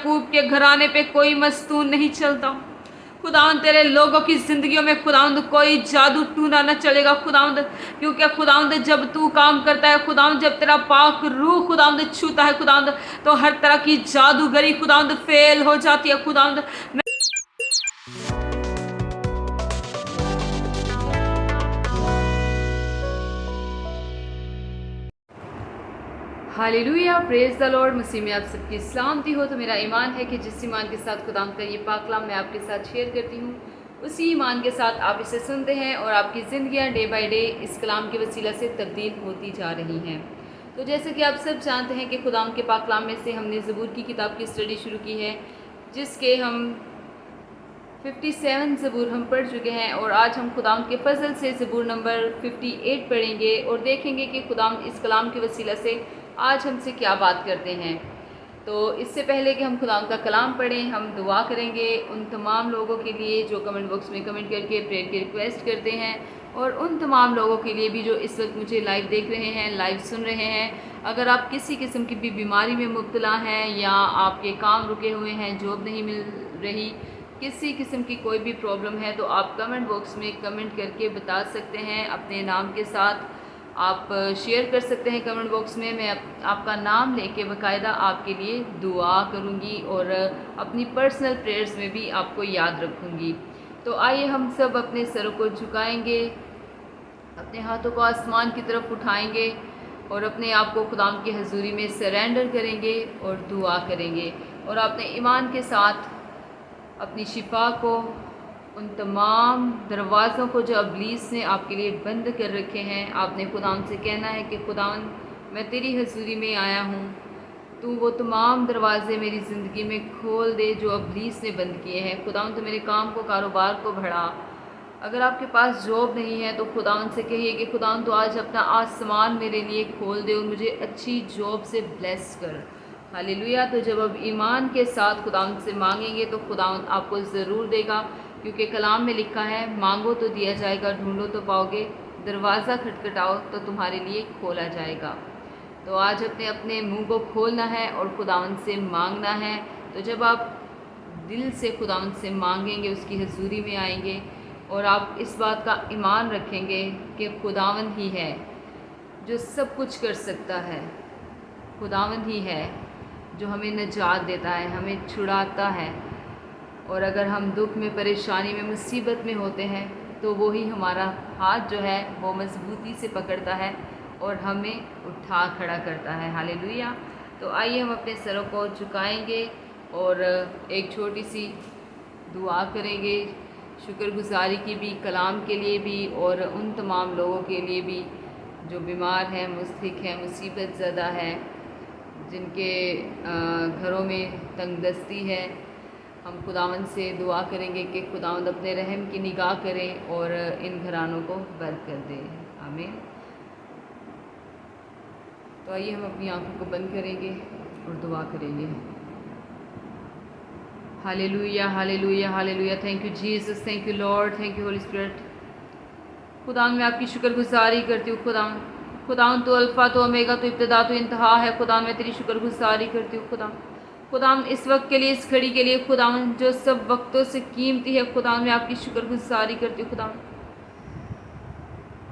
याकूब के घराने पे कोई मस्तून नहीं चलता। खुदावंद तेरे लोगों की ज़िंदगियों में खुदावंद कोई जादू टूना न चलेगा खुदावंद, क्योंकि खुदावंद जब तू काम करता है खुदावंद, जब तेरा पाक रूह खुदावंद छूता है खुदावंद, तो हर तरह की जादूगरी खुदावंद फेल हो जाती है खुदावंद। Hallelujah, praise the Lord. मसीह में आप सबकी सलामती हो। तो मेरा ईमान है कि जिस ईमान के साथ खुदावंद का ये पाक कलाम मैं आपके साथ शेयर करती हूँ, उसी ईमान के साथ आप इसे सुनते हैं और आपकी ज़िंदगियाँ डे बाय डे इस कलाम के वसीला से तब्दील होती जा रही हैं। तो जैसे कि आप सब जानते हैं कि खुदावंद के पाक कलाम में से हमने ज़बूर की किताब की स्टडी शुरू की है, जिसके हम 57 ज़बूर हम पढ़ चुके हैं, और आज हम खुदावंद के फजल से ज़बूर नंबर 58 पढ़ेंगे और देखेंगे कि खुदावंद इस कलाम के वसीला से आज हमसे क्या बात करते हैं। तो इससे पहले कि हम खुदावंद का कलाम पढ़ें, हम दुआ करेंगे उन तमाम लोगों के लिए जो कमेंट बॉक्स में कमेंट करके प्रेयर की रिक्वेस्ट करते हैं, और उन तमाम लोगों के लिए भी जो इस वक्त मुझे लाइव देख रहे हैं, लाइव सुन रहे हैं। अगर आप किसी किस्म की भी बीमारी में मुब्तला हैं, या आपके काम रुके हुए हैं, जॉब नहीं मिल रही, किसी किस्म की कोई भी प्रॉब्लम है, तो आप कमेंट बॉक्स में कमेंट करके बता सकते हैं अपने नाम के साथ। आप शेयर कर सकते हैं कमेंट बॉक्स में। मैं आपका नाम लेके बाकायदा आपके लिए दुआ करूंगी और अपनी पर्सनल प्रेयर्स में भी आपको याद रखूंगी। तो आइए हम सब अपने सरों को झुकाएंगे, अपने हाथों को आसमान की तरफ उठाएंगे और अपने आप को खुदावंद की हजूरी में सरेंडर करेंगे और दुआ करेंगे, और अपने ईमान के साथ अपनी शिफा को, उन तमाम दरवाज़ों को जो इब्लीस ने आपके लिए बंद कर रखे हैं, आपने खुदावंद से कहना है कि खुदावंद मैं तेरी हजूरी में आया हूँ, तू वो तमाम दरवाज़े मेरी ज़िंदगी में खोल दे जो इब्लीस ने बंद किए हैं। खुदावंद तो मेरे काम को, कारोबार को बढ़ा। अगर आपके पास जॉब नहीं है तो खुदावंद से कहिए कि खुदावंद तो आज अपना आसमान मेरे लिए खोल दे और मुझे अच्छी जॉब से ब्लेस कर। हालेलुया। तो जब अब ईमान के साथ खुदावंद से मांगेंगे तो खुदावंद आपको ज़रूर देगा, क्योंकि कलाम में लिखा है मांगो तो दिया जाएगा, ढूंढो तो पाओगे, दरवाज़ा खटखटाओ तो तुम्हारे लिए खोला जाएगा। तो आज अपने अपने मुंह को खोलना है और खुदावंद से मांगना है। तो जब आप दिल से खुदावंद से मांगेंगे, उसकी हजूरी में आएंगे, और आप इस बात का ईमान रखेंगे कि खुदावंद ही है जो सब कुछ कर सकता है, खुदावंद ही है जो हमें निजात देता है, हमें छुड़ाता है, और अगर हम दुख में, परेशानी में, मुसीबत में होते हैं तो वो ही हमारा हाथ जो है वो मजबूती से पकड़ता है और हमें उठा खड़ा करता है। हालेलुया। तो आइए हम अपने सरों को झुकाएंगे और एक छोटी सी दुआ करेंगे, शुक्रगुजारी की भी, कलाम के लिए भी, और उन तमाम लोगों के लिए भी जो बीमार हैं, मुस्तहिक हैं, मुसीबत ज़दा है, जिनके घरों में तंगदस्ती है। हम खुदावंद से दुआ करेंगे कि खुदावंद अपने रहम की निगाह करें और इन घरानों को बर्द कर दे। आमीन। तो आइए हम अपनी आंखों को बंद करेंगे और दुआ करेंगे। Hallelujah, hallelujah, hallelujah. Thank you Jesus, thank you Lord, thank you Holi spirit. खुदावंद मैं आपकी शुक्रगुजारी करती हूँ। खुदावंद तो अल्फ़ा तो ओमेगा तो इब्तिदा तो इंतहा है। खुदावंद मैं तेरी शुक्रगुजारी करती हूँ। खुदावंद इस वक्त के लिए, इस घड़ी के लिए, खुदावंद जो सब वक्तों से कीमती है, खुदावंद मैं आपकी शुक्रगुजारी करती हूँ।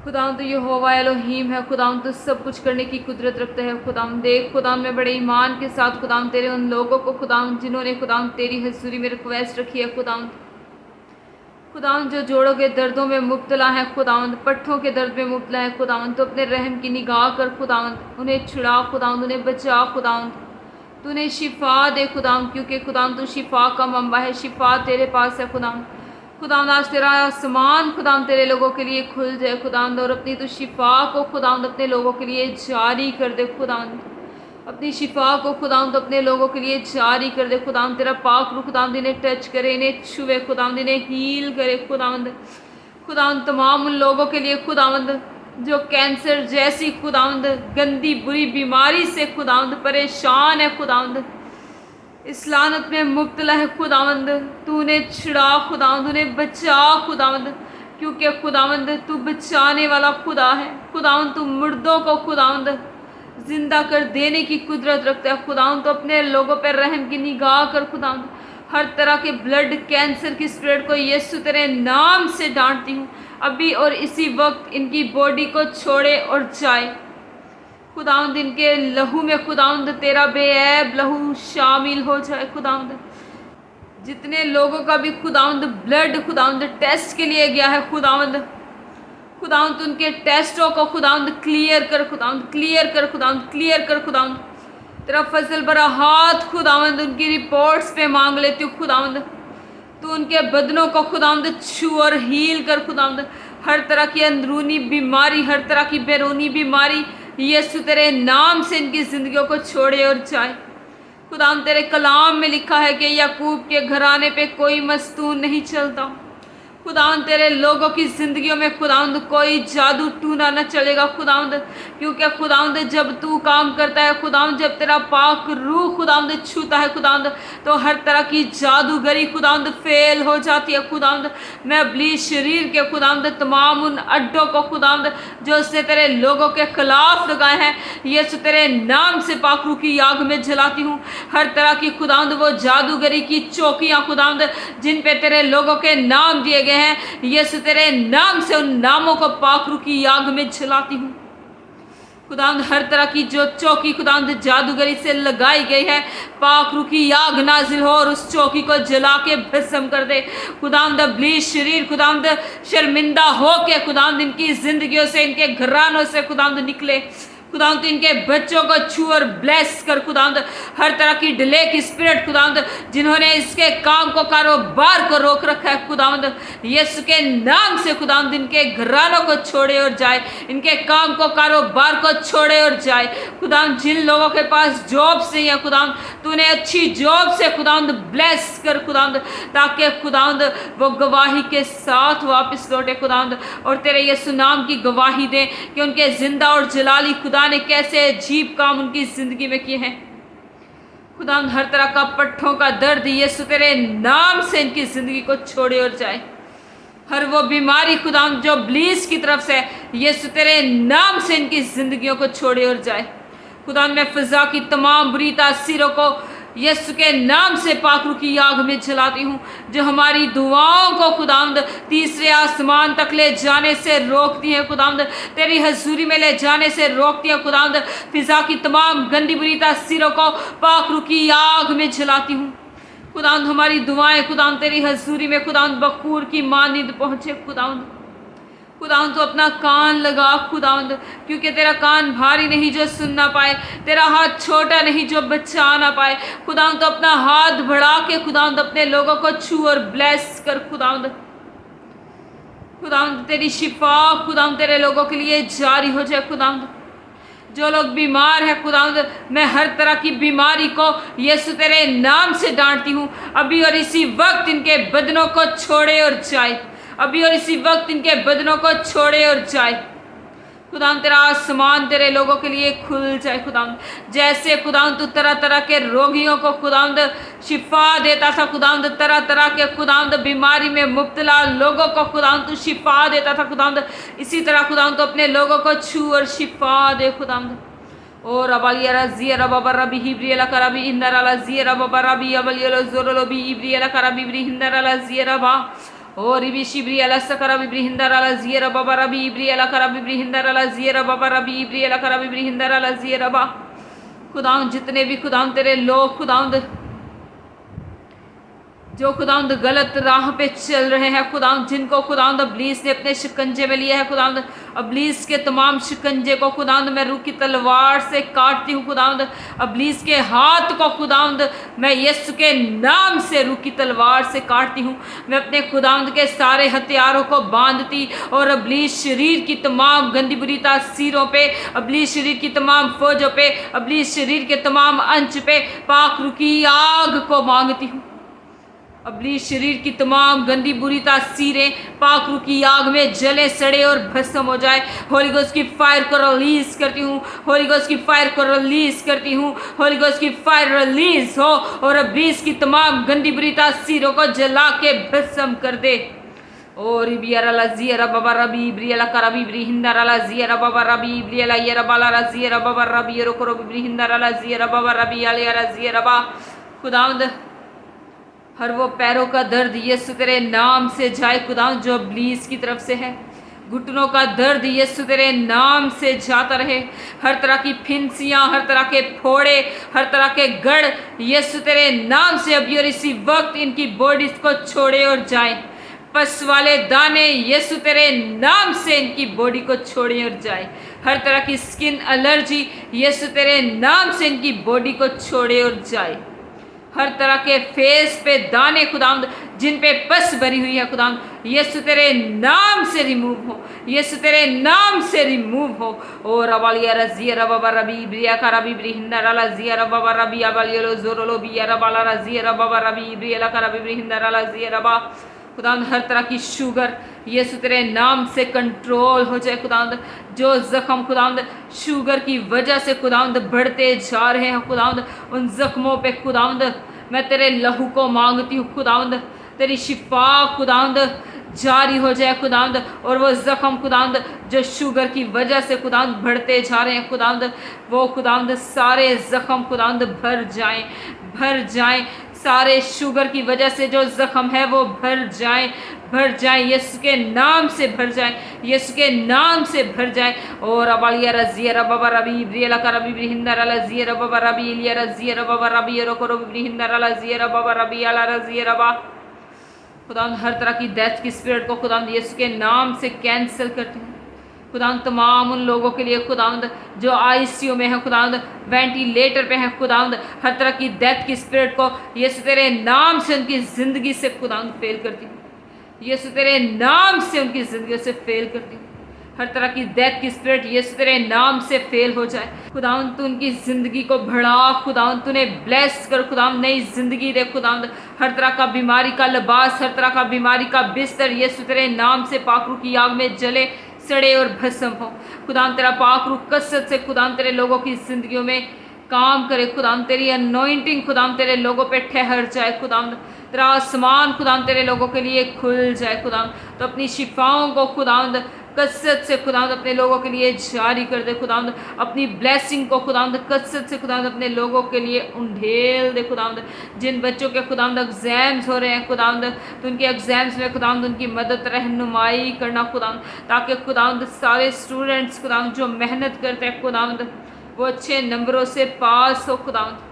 खुदावंद तो यहोवा एलोहीम है। खुदावंद तो सब कुछ करने की कुदरत रखता है। खुदावंद देख, खुदावंद मैं बड़े ईमान के साथ खुदावंद तेरे उन लोगों को, खुदावंद जिन्होंने खुदावंद तेरी हजूरी में रिक्वेस्ट रखी है, खुदावंद जो जोड़ों के दर्दों में मुब्तला है, खुदावंद पट्ठों के दर्द में मुब्तला है, खुदावंद तो अपने रहम की निगाह कर, खुदावंद उन्हें छुड़ा, खुदावंद उन्हें बचा, खुदावंद तूने शिफा दे खुदावंद, क्योंकि खुदावंद तू शिफा का मंबा है, शिफा तेरे पास है। खुदावंद आज तेरा आसमान खुदावंद तेरे लोगों के लिए खुल जाए खुदावंद, और अपनी तू शिफा को खुदावंद अपने लोगों के लिए जारी कर दे खुदावंद, अपनी शिफा को खुदावंद अपने लोगों के लिए जारी कर दे खुदावंद। तेरा पाक रूह खुदावंद इन्हें टच करे, इन्हें छुए खुदावंद, इन्हें हील करे खुदावंद तमाम उन लोगों के लिए खुदावंद जो कैंसर जैसी खुदावंद गंदी बुरी बीमारी से खुदावंद परेशान है, खुदावंद इस लानत में मुब्तला है, खुदावंद तूने छुड़ा, खुदावंद उन्हें बचा खुदावंद, क्योंकि खुदावंद तू बचाने वाला खुदा है। खुदावंद तू मुर्दों को खुदावंद जिंदा कर देने की कुदरत रखता है। खुदावंद तो अपने लोगों पर रहम की निगाह कर खुदावंद। हर तरह के ब्लड कैंसर की स्प्रेड को यीशु तेरे नाम से डांटती हूँ अभी और इसी वक्त इनकी बॉडी को छोड़े और जाए। खुदावंद इनके लहू में खुदावंद तेरा बेऐब लहू शामिल हो जाए। खुदावंद जितने लोगों का भी खुदावंद ब्लड खुदावंद टेस्ट के लिए गया है खुदावंद उनके टेस्टों को खुदावंद क्लियर कर खुदावंद क्लियर कर खुदावंद क्लियर कर खुदावंद। तेरा फजल भरा हाथ खुदावंद उनकी रिपोर्ट्स पे मांग लेती हूँ खुदावंद। तू उनके बदनों को खुदावंद छू और हील कर खुदावंद। हर तरह की अंदरूनी बीमारी, हर तरह की बैरूनी बीमारी यीशु तेरे नाम से इनकी ज़िंदगियों को छोड़े और जाए। खुदावंद तेरे कलाम में लिखा है कि याकूब के घराने पे कोई मस्तून नहीं चलता। खुदावंद तेरे लोगों की ज़िंदगियों में खुदावंद कोई जादू टूना न चलेगा खुदावंद, क्योंकि खुदावंद जब तू काम करता है खुदावंद, जब तेरा पाक रूह खुदावंद छूता है खुदावंद, तो हर तरह की जादूगरी खुदावंद फेल हो जाती है खुदावंद। मैं इब्लीस शरीर के खुदावंद तमाम उन अड्डों को खुदावंद जो उसने तेरे लोगों के खिलाफ लगाए हैं यीशु तेरे नाम से पाक रूह की आग में जलाती हूँ। हर तरह की खुदावंद वो जादूगरी की चौकियाँ खुदावंद जिन पे तेरे लोगों के नाम दिए गए हैं यीशु तेरे नाम से उन नामों को पाक रूह की आग में जलाती हूँ खुदावंद। हर तरह की जो चौकी खुदावंद जादूगरी से लगाई गई है पाक रूह की आग नाजिल हो और उस चौकी को जला के भस्म कर दे खुदावंद। इब्लीस शरीर खुदावंद शर्मिंदा हो के खुदावंद इनकी जिंदगियों से, इनके घरानों से खुदावंद निकले खुदावंद। इनके बच्चों को छू और ब्लेस कर खुदावंद। हर तरह की डिले की स्पिरिट खुदावंद जिन्होंने इसके काम को, कारोबार को रोक रखा है खुदावंद, यीशु के नाम से खुदावंद इनके घरानों को छोड़े और जाए, इनके काम को, कारोबार को छोड़े और जाए खुदावंद। जिन लोगों के पास जॉब नहीं है खुदावंद, तूने अच्छी जॉब से खुदावंद ब्लेस कर खुदावंद, ताकि खुदावंद वो गवाही के साथ वापस लौटे खुदावंद और तेरे यीशु नाम की गवाही दें कि उनके जिंदा और जलाली खुदा ने कैसे अजीब काम उनकी ज़िंदगी में किए हैं खुदावंद। हर तरह का पट्ठों का दर्द यीशु तेरे नाम से इनकी ज़िंदगी को छोड़े और जाए। हर वो बीमारी खुदावंद जो इब्लीस की तरफ से यीशु तेरे नाम से इनकी ज़िंदगियों को छोड़े और जाए खुदावंद। मैं फ़िज़ा की तमाम बुरी तासीरों को यीशु के नाम से पाक रूह की आग में जलाती हूँ जो हमारी दुआओं को खुदावंद तीसरे आसमान तक ले जाने से रोकती है खुदावंद, तेरी हजूरी में ले जाने से रोकती है खुदावंद। फ़िज़ा की तमाम गंदी बुरी तासीरों को पाक रूह की आग में जलाती हूँ खुदावंद। हमारी दुआएं खुदावंद तेरी हजूरी में खुदावंद बखूर की मानिंद पहुँचे खुदावंद। खुदावंद तो अपना कान लगा खुदावंद, क्योंकि तेरा कान भारी नहीं जो सुन ना पाए, तेरा हाथ छोटा नहीं जो बचा ना पाए खुदावंद। तो अपना हाथ बढ़ा के खुदावंद अपने लोगों को छू और ब्लेस कर खुदावंद। तेरी शिफा खुदावंद तेरे लोगों के लिए जारी हो जाए खुदावंद। जो लोग बीमार हैं खुदावंद, मैं हर तरह की बीमारी को यीशु तेरे नाम से डांटती हूँ अभी और इसी वक्त इनके बदनों को छोड़े और जाए, अभी और इसी वक्त इनके बदनों को छोड़े और जाए खुदावंद। तेरा आसमान तेरे लोगों के लिए खुल जाए खुदावंद। जैसे खुदावंद तू तरह तरह के रोगियों को खुदावंद शिफा देता था खुदावंद, तरह तरह के खुदावंद बीमारी में मुब्तला लोगों को खुदावंद तू शिफा देता था खुदावंद, इसी तरह खुदावंद तो अपने लोगों को छू और शिफा दे खुदावंद। और अबालिया रज़िया रबा रबी हिब्रियला करबी इंदर अला ज़िया रबा रबी अबलिया ज़ोरलो बी इब्रियला करबी इब्री हिंदर अला ज़िया रबा और इबी शिब्री अला सकरा बिब्री हिंदर अला ज़िया रबा रबी इब्री अला करबी इब्री हिंदर अला ज़िया रबा रबी इब्री अला करबी इब्री हिंदर अला ज़िया रबा। खुदावंद जितने भी खुदावंद तेरे लोग खुदावंद जो खुदावंद गलत राह पे चल रहे हैं खुदावंद, जिनको खुदावंद इब्लीस ने अपने शिकंजे में लिया है खुदावंद, इब्लीस के तमाम शिकंजे को खुदावंद मैं रूह की तलवार से काटती हूँ खुदावंद। इब्लीस के हाथ को खुदावंद मैं यीशु के नाम से रूह की तलवार से काटती हूँ। मैं अपने खुदावंद के सारे हथियारों को बांधती और इब्लीस शरीर की तमाम गंदी बुरी तासीरों पे, इब्लीस शरीर की तमाम फौजों पे, इब्लीस शरीर के तमाम अंश पे पाक रूह की आग को मांगती हूँ। इब्लीस शरीर की तमाम गंदी बुरी तासीरें पाक रूह की आग में जले सड़े और भस्म हो जाए। होली गोस्ट की फायर को रिलीज करती हूँ, होली गोस्ट की फायर को रिलीज करती हूँ, होली गोस्ट की फायर रिलीज हो और इब्लीस की तमाम गंदी बुरी तासीरों को जला के भस्म कर दे O ribiara la ziera baba rabi briela karabi brihindara la ziera baba rabi briela yera bala la ziera baba rabi ro koro brihindara la ziera baba rabi aliya ziera बा खुदावंद हर वो पैरों का दर्द यीशु तेरे नाम से जाए खुदावंद जो इब्लीस की तरफ से है। घुटनों का दर्द यीशु तेरे नाम से जाता रहे। हर तरह की फिंसियाँ, हर तरह के फोड़े, हर तरह के गढ़ यीशु तेरे नाम से अभी और इसी वक्त इनकी बॉडी को छोड़े और जाए। पस वाले दाने यीशु तेरे नाम से इनकी बॉडी को छोड़े और जाए। हर तरह की स्किन एलर्जी यीशु तेरे नाम से इनकी बॉडी को छोड़े और जाए। हर तरह के फेस पे दाने खुदावंद जिन पे पस भरी हुई है खुदावंद यीशु तेरे नाम से रिमूव हो, यीशु तेरे नाम से रिमूव हो। ओ रवालिया रजिया रबा रबी ब्रिया का रबी ब्रिहिंदा रला जिया रबा रबी अबालियो जोरोलो बिया रबाला रजिया रबा रबी ब्रिया का रबी ब्रिहिंदा रला जिया रबा खुदावंद हर तरह की शुगर यीशु तेरे नाम से कंट्रोल हो जाए खुदावंद। जो जख्म खुदावंद शुगर की वजह से खुदावंद बढ़ते जा रहे हैं खुदावंद उन जख्मों पे खुदावंद मैं तेरे लहू को मांगती हूँ खुदावंद, तेरी शिफा खुदावंद जारी हो जाए खुदावंद। और वो जख्म खुदावंद जो शुगर की वजह से खुदावंद बढ़ते जा रहे हैं खुदावंद वो खुदावंद सारे जख्म खुदावंद भर जाएं। सारे शुगर की वजह से जो जख्म है वो भर जाएं यीशु के नाम से भर जाएं, यीशु के नाम से भर जाएं। और अबालिया रजिया रबा रबी ब्रियला का रबी ब्रिहिंदा रला जिया रबा रबी इलिया रजिया रबा रबी रोको रबी ब्रिहिंदा रला जिया रबा रबी अला रजिया रबा खुदावंद हर तरह की डेथ की स्पिरिट को खुदावंद यीशु के नाम से कैंसिल करती हूँ खुदावंद। तमाम उन लोगों के लिए खुदावंद जो आईसीयू में है खुदावंद, वेंटिलेटर पे है खुदावंद, हर तरह की डेथ की स्पिरिट को यीशु तेरे नाम से उनकी ज़िंदगी से खुदावंद फेल करती हूँ, यीशु तेरे नाम से उनकी ज़िंदगी से फेल करती हूँ। हर तरह की डेथ की स्पिरिट यीशु तेरे नाम से फेल हो जाए खुदावंद। तू उनकी ज़िंदगी को बढ़ा खुदावंद, तूने ब्लेस कर खुदावंद, नई ज़िंदगी दे खुदावंद। हर तरह का बीमारी का लिबास, हर तरह का बीमारी का बिस्तर यीशु तेरे नाम से पाखरू की आग में जले सड़े और भस्म हो खुदावंद। तेरा पाखरू कसरत से खुदावंद तेरे लोगों की ज़िंदगियों में काम करे खुदावंद। तेरी अनॉइंटिंग खुदावंद तेरे लोगों पे ठहर जाए खुदावंद। तेरा आसमान खुदावंद तेरे लोगों के लिए खुल जाए खुदावंद। तो अपनी शिफाओं को खुदावंद कसरत से खुदावंद अपने लोगों के लिए जारी कर दे खुदावंद। अपनी ब्लेसिंग को खुदावंद कसरत से खुदावंद अपने लोगों के लिए उंडेल दे खुदावंद। जिन बच्चों के खुदावंद एग्जाम्स हो रहे हैं खुदावंद तो उनके एग्जाम्स में खुदावंद उनकी मदद रहनुमाई करना खुदावंद, ताकि खुदावंद सारे स्टूडेंट्स खुदावंद जो मेहनत करते हैं खुदावंद वो अच्छे नंबरों से पास हो खुदावंद।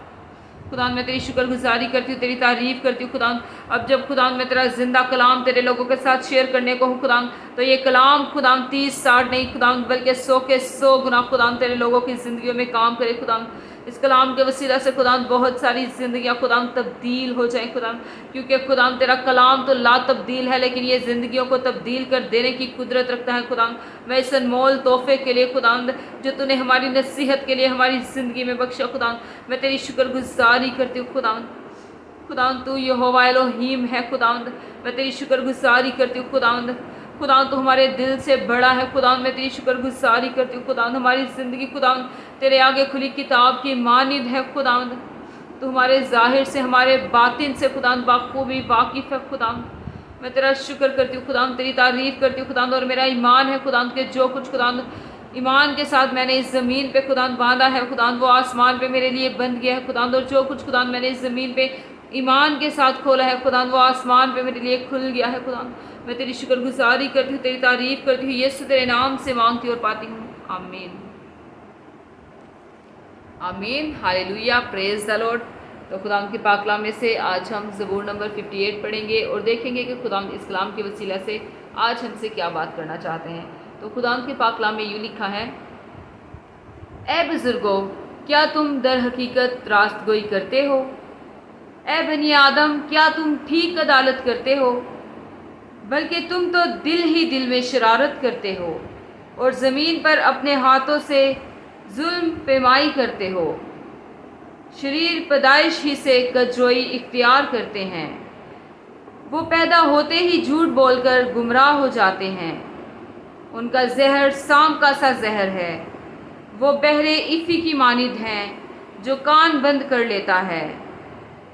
खुदावंद मैं तेरी शुक्रगुजारी करती हूँ, तेरी तारीफ़ करती हूँ खुदावंद। अब जब खुदावंद मैं तेरा जिंदा कलाम तेरे लोगों के साथ शेयर करने को हूँ खुदावंद, तो ये कलाम खुदावंद 30-60 नहीं खुदावंद बल्कि 100 के 100 गुना खुदावंद तेरे लोगों की ज़िंदगियों में काम करे खुदावंद। इस कलाम के वसीला से खुदावंद बहुत सारी ज़िंदगियाँ खुदावंद तब्दील हो जाएं खुदावंद, क्योंकि खुदावंद तेरा कलाम तो ला तब्दील है लेकिन ये ज़िंदगियों को तब्दील कर देने की कुदरत रखता है खुदावंद। मैं इस अनमोल तोहफे के लिए खुदावंद जो तूने हमारी नसीहत के लिए हमारी ज़िंदगी में बख्शा खुदावंद, मैं तेरी शुक्रगुजारी करती हूँ खुदावंद। खुदावंद तू यहोवा एलोहीम है खुदावंद, मैं तेरी शुक्रगुजारी करती हूँ खुदावंद। खुदावंद तो हमारे दिल से बड़ा है खुदावंद, मैं तेरी शुक्रगुजारी करती हूँ खुदावंद। हमारी ज़िंदगी खुदावंद तेरे आगे खुली किताब की मानिंद है खुदावंद। तो हमारे ज़ाहिर से हमारे बातिन से खुदावंद बाखूबी वाकिफ़ है खुदावंद। मैं तेरा शुक्र करती हूँ खुदावंद, तेरी तारीफ़ करती हूँ खुदावंद। और मेरा ईमान है खुदावंद के जो कुछ खुदावंद ईमान के साथ मैंने इस ज़मीन पे खुदावंद बांधा है खुदावंद वो आसमान पे मेरे लिए बंध गया है खुदावंद। और जो कुछ खुदावंद मैंने इस ज़मीन पे ईमान के साथ खोला है खुदावंद वो आसमान पे मेरे लिए खुल गया है खुदावंद। मैं तेरी शुक्रगुजारी करती हूँ, तेरी तारीफ़ करती हूँ, यीशु तेरे नाम से मांगती और पाती हूँ, आमीन आमीन हालेलुया प्रेज द लॉर्ड। तो खुदाम के पाक कलाम में से आज हम ज़बूर नंबर 58 पढ़ेंगे और देखेंगे कि खुदाम इस कलाम के वसीला से आज हमसे क्या बात करना चाहते हैं। तो खुदाम के पाक कलाम में यूँ लिखा है, ए बुज़ुर्गों क्या तुम दर हकीकत रास्तगोई करते हो? ए बनी आदम क्या तुम ठीक अदालत करते हो? बल्कि तुम तो दिल ही दिल में शरारत करते हो और ज़मीन पर अपने हाथों से जुल्म पैमाई करते हो। शरीर पैदाइश ही से कजरोई इख्तियार करते हैं। वो पैदा होते ही झूठ बोलकर गुमराह हो जाते हैं। उनका जहर सांप का सा जहर है। वो बहरे इफ़ी की मानिद हैं जो कान बंद कर लेता है,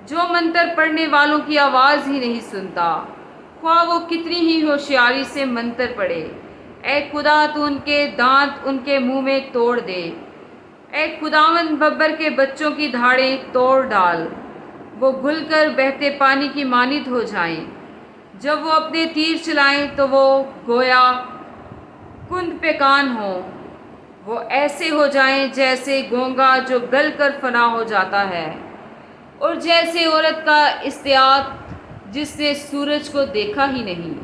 जो मंतर पढ़ने वालों की आवाज़ ही नहीं सुनता। ख्वाह वो कितनी ही होशियारी से मंत्र पड़े। ऐ खुदा तू उनके दांत उनके मुंह में तोड़ दे। ऐ खुदावंद बब्बर के बच्चों की धाड़ें तोड़ डाल, वो घुलकर बहते पानी की मानित हो जाएं। जब वो अपने तीर चलाएं तो वो गोया कुंद पे कान हो, वो ऐसे हो जाएं जैसे गोंगा जो गल कर फना हो जाता है, और जैसे औरत का इस्तियात जिसने सूरज को देखा ही नहीं।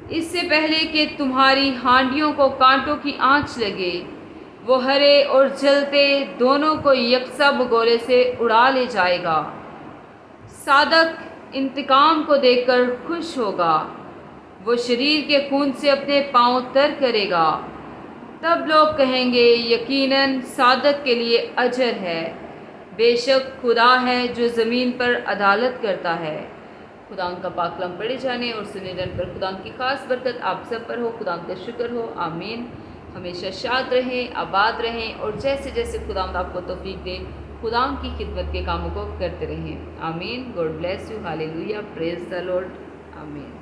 इससे पहले कि तुम्हारी हांडियों को कांटों की आंच लगे, वो हरे और जलते दोनों को यकसा भगोले से उड़ा ले जाएगा। सादक इंतकाम को देखकर खुश होगा, वो शरीर के खून से अपने पांव तर करेगा। तब लोग कहेंगे, यकीनन सादक के लिए अजर है। बेशक खुदा है जो ज़मीन पर अदालत करता है। खुदा का पाक कलाम पढ़े जाने और सुने जाने पर खुदा की खास बरकत आप सब पर हो। खुदा का शुक्र हो। आमीन। हमेशा शाद रहें, आबाद रहें, और जैसे जैसे खुदा आपको तौफीक दे, खुदा की खिदमत के कामों को करते रहें। आमीन। God bless you. Hallelujah. Praise the Lord. आमीन।